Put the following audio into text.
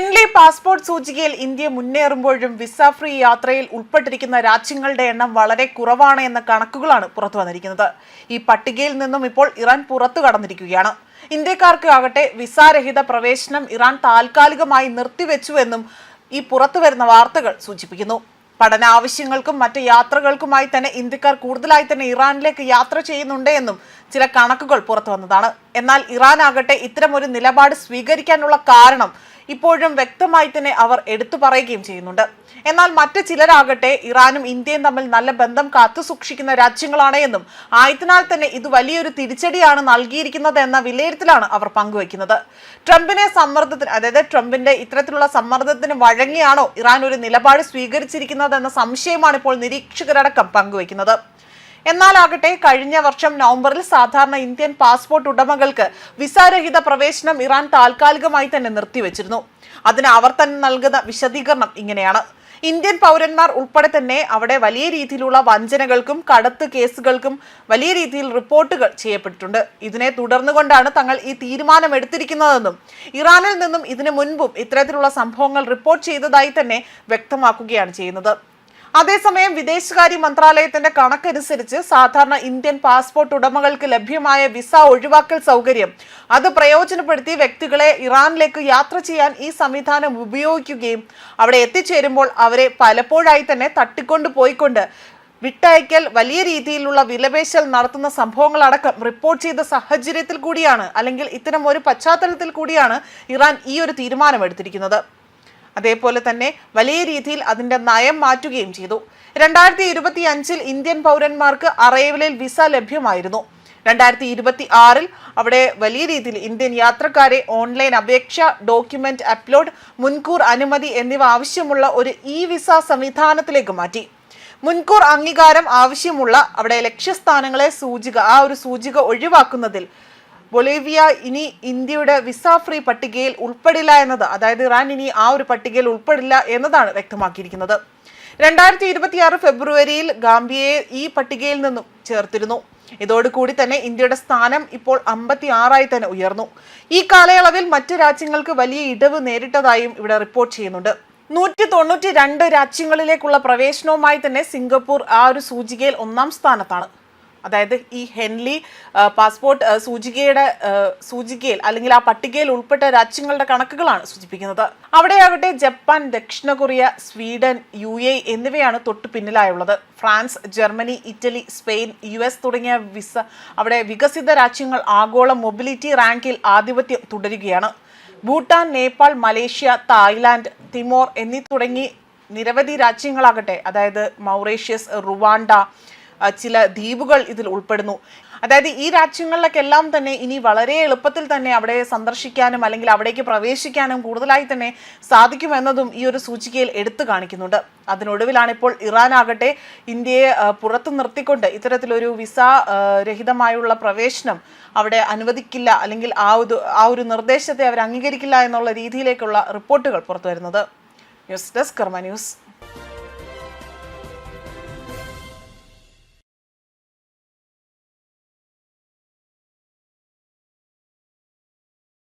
Henley passport സൂചികയിൽ India മുന്നേറുമ്പോഴും visa free യാത്രയിൽ ഉൾപ്പെട്ടിരിക്കുന്ന രാജ്യങ്ങളുടെ എണ്ണം വളരെ കുറവാണ് എന്ന കണക്കുകളാണ് പുറത്തു വന്നിരിക്കുന്നത്. ഈ പട്ടികയിൽ നിന്നും ഇപ്പോൾ ഇറാൻ പുറത്തു കടന്നിരിക്കുകയാണ്. ഇന്ത്യക്കാർക്ക് ആകട്ടെ വിസാരഹിത പ്രവേശനം ഇറാൻ താൽക്കാലികമായി നിർത്തിവെച്ചുവെന്നും ഈ പുറത്തുവരുന്ന വാർത്തകൾ സൂചിപ്പിക്കുന്നു. പഠന ആവശ്യങ്ങൾക്കും മറ്റ് യാത്രകൾക്കുമായി തന്നെ ഇന്ത്യക്കാർ കൂടുതലായി തന്നെ ഇറാനിലേക്ക് യാത്ര ചെയ്യുന്നുണ്ട് എന്നും ചില കണക്കുകൾ പുറത്തു വന്നതാണ്. എന്നാൽ ഇറാൻ ആകട്ടെ ഇത്തരമൊരു നിലപാട് സ്വീകരിക്കാനുള്ള കാരണം ഇപ്പോഴും വ്യക്തമായി തന്നെ അവർ എടുത്തു പറയുകയും ചെയ്യുന്നുണ്ട്. എന്നാൽ മറ്റു ചിലരാകട്ടെ ഇറാനും ഇന്ത്യയും തമ്മിൽ നല്ല ബന്ധം കാത്തുസൂക്ഷിക്കുന്ന രാജ്യങ്ങളാണ് എന്നും ആയതിനാൽ തന്നെ ഇത് വലിയൊരു തിരിച്ചടിയാണ് നൽകിയിരിക്കുന്നത് എന്ന വിലയിരുത്തലാണ് അവർ പങ്കുവയ്ക്കുന്നത്. ട്രംപിന്റെ ഇത്തരത്തിലുള്ള സമ്മർദ്ദത്തിന് വഴങ്ങിയാണോ ഇറാൻ ഒരു നിലപാട് സ്വീകരിച്ചിരിക്കുന്നത് എന്ന സംശയമാണ് ഇപ്പോൾ നിരീക്ഷകരടക്കം പങ്കുവയ്ക്കുന്നത്. എന്നാലാകട്ടെ കഴിഞ്ഞ വർഷം നവംബറിൽ സാധാരണ ഇന്ത്യൻ പാസ്പോർട്ട് ഉടമകൾക്ക് വിസാരഹിത പ്രവേശനം ഇറാൻ താൽക്കാലികമായി തന്നെ നിർത്തിവെച്ചിരുന്നു. അതിന് അവർ തന്നെ നൽകുന്ന വിശദീകരണം ഇങ്ങനെയാണ്: ഇന്ത്യൻ പൗരന്മാർ ഉൾപ്പെടെ തന്നെ അവിടെ വലിയ രീതിയിലുള്ള വഞ്ചനകൾക്കും കടത്ത് കേസുകൾക്കും വലിയ രീതിയിൽ റിപ്പോർട്ടുകൾ ചെയ്യപ്പെട്ടിട്ടുണ്ട്. ഇതിനെ തുടർന്നുകൊണ്ടാണ് തങ്ങൾ ഈ തീരുമാനം എടുത്തിരിക്കുന്നതെന്നും ഇറാനിൽ നിന്നും ഇതിനു മുൻപും ഇത്തരത്തിലുള്ള സംഭവങ്ങൾ റിപ്പോർട്ട് ചെയ്തതായി തന്നെ വ്യക്തമാക്കുകയാണ് ചെയ്യുന്നത്. അതേസമയം വിദേശകാര്യ മന്ത്രാലയത്തിന്റെ കണക്കനുസരിച്ച് സാധാരണ ഇന്ത്യൻ പാസ്പോർട്ട് ഉടമകൾക്ക് ലഭ്യമായ വിസ ഒഴിവാക്കൽ സൗകര്യം അത് പ്രയോജനപ്പെടുത്തി വ്യക്തികളെ ഇറാനിലേക്ക് യാത്ര ചെയ്യാൻ ഈ സംവിധാനം ഉപയോഗിക്കുകയും അവിടെ എത്തിച്ചേരുമ്പോൾ അവരെ പലപ്പോഴായി തന്നെ തട്ടിക്കൊണ്ടു പോയിക്കൊണ്ട് വിട്ടയക്കൽ വലിയ രീതിയിലുള്ള വിലപേശൽ നടത്തുന്ന സംഭവങ്ങളടക്കം റിപ്പോർട്ട് ചെയ്ത സാഹചര്യത്തിൽ കൂടിയാണ്, അല്ലെങ്കിൽ ഇത്തരം ഒരു പശ്ചാത്തലത്തിൽ കൂടിയാണ് ഇറാൻ ഈ ഒരു തീരുമാനം എടുത്തിരിക്കുന്നത്. അതേപോലെ തന്നെ വലിയ രീതിയിൽ അതിന്റെ നയം മാറ്റുകയും ചെയ്തു. 2025 ഇന്ത്യൻ പൗരന്മാർക്ക് അറൈവലിൽ വിസ ലഭ്യമായിരുന്നു. 2026 അവിടെ വലിയ രീതിയിൽ ഇന്ത്യൻ യാത്രക്കാരെ ഓൺലൈൻ അപേക്ഷ, ഡോക്യുമെന്റ് അപ്ലോഡ്, മുൻകൂർ അനുമതി എന്നിവ ആവശ്യമുള്ള ഒരു വിസ സംവിധാനത്തിലേക്ക് മാറ്റി. മുൻകൂർ അംഗീകാരം ആവശ്യമുള്ള അവിടെ ലക്ഷ്യസ്ഥാനങ്ങളെ സൂചിക ഒഴിവാക്കുന്നതിൽ ബൊളീവിയ ഇനി ഇന്ത്യയുടെ വിസ ഫ്രീ പട്ടികയിൽ ഉൾപ്പെടില്ല എന്നത്, അതായത് ഇറാൻ ഇനി ആ ഒരു പട്ടികയിൽ ഉൾപ്പെടില്ല എന്നതാണ് വ്യക്തമാക്കിയിരിക്കുന്നത്. 2026 ഫെബ്രുവരിയിൽ ഗാംബിയയെ ഈ പട്ടികയിൽ നിന്നും ചേർത്തിരുന്നു. ഇതോടുകൂടി തന്നെ ഇന്ത്യയുടെ സ്ഥാനം ഇപ്പോൾ 56 തന്നെ ഉയർന്നു. ഈ കാലയളവിൽ മറ്റ് രാജ്യങ്ങൾക്ക് വലിയ ഇടിവ് നേരിട്ടതായും ഇവിടെ റിപ്പോർട്ട് ചെയ്യുന്നുണ്ട്. 192 രാജ്യങ്ങളിലേക്കുള്ള പ്രവേശനവുമായി തന്നെ സിംഗപ്പൂർ ആ ഒരു സൂചികയിൽ 1-ാം സ്ഥാനത്താണ്. അതായത് ഈ ഹെൻലി പാസ്പോർട്ട് സൂചികയിൽ അല്ലെങ്കിൽ ആ പട്ടികയിൽ ഉൾപ്പെട്ട രാജ്യങ്ങളുടെ കണക്കുകളാണ് സൂചിപ്പിക്കുന്നത്. അവിടെയാകട്ടെ ജപ്പാൻ, ദക്ഷിണ കൊറിയ, സ്വീഡൻ, UAE എന്നിവയാണ് തൊട്ടു പിന്നിലായുള്ളത്. France, Germany, Italy, Spain, US തുടങ്ങിയ അവിടെ വികസിത രാജ്യങ്ങൾ ആഗോള മൊബിലിറ്റി റാങ്കിൽ ആധിപത്യം തുടരുകയാണ്. Bhutan, Nepal, Malaysia, Thailand, Timor തുടങ്ങി നിരവധി രാജ്യങ്ങളാകട്ടെ, അതായത് മൗറീഷ്യസ്, റുവാണ്ട, ചില ദ്വീപുകൾ ഇതിൽ ഉൾപ്പെടുന്നു. അതായത് ഈ രാജ്യങ്ങളിലേക്കെല്ലാം തന്നെ ഇനി വളരെ എളുപ്പത്തിൽ തന്നെ അവിടെ സന്ദർശിക്കാനും അല്ലെങ്കിൽ അവിടേക്ക് പ്രവേശിക്കാനും കൂടുതലായി തന്നെ സാധിക്കുമെന്നതും ഈ ഒരു സൂചികയിൽ എടുത്തു കാണിക്കുന്നുണ്ട്. അതിനൊടുവിലാണ് ഇപ്പോൾ ഇറാൻ ആകട്ടെ ഇന്ത്യയെ പുറത്തു നിർത്തിക്കൊണ്ട് ഇത്തരത്തിലൊരു വിസ രഹിതമായുള്ള പ്രവേശനം അവിടെ അനുവദിക്കില്ല, അല്ലെങ്കിൽ ആ ഒരു നിർദ്ദേശത്തെ അവർ അംഗീകരിക്കില്ല എന്നുള്ള രീതിയിലേക്കുള്ള റിപ്പോർട്ടുകൾ പുറത്തു വരുന്നത്. ന്യൂസ് ഡെസ്ക് കർമ്മ ന്യൂസ്.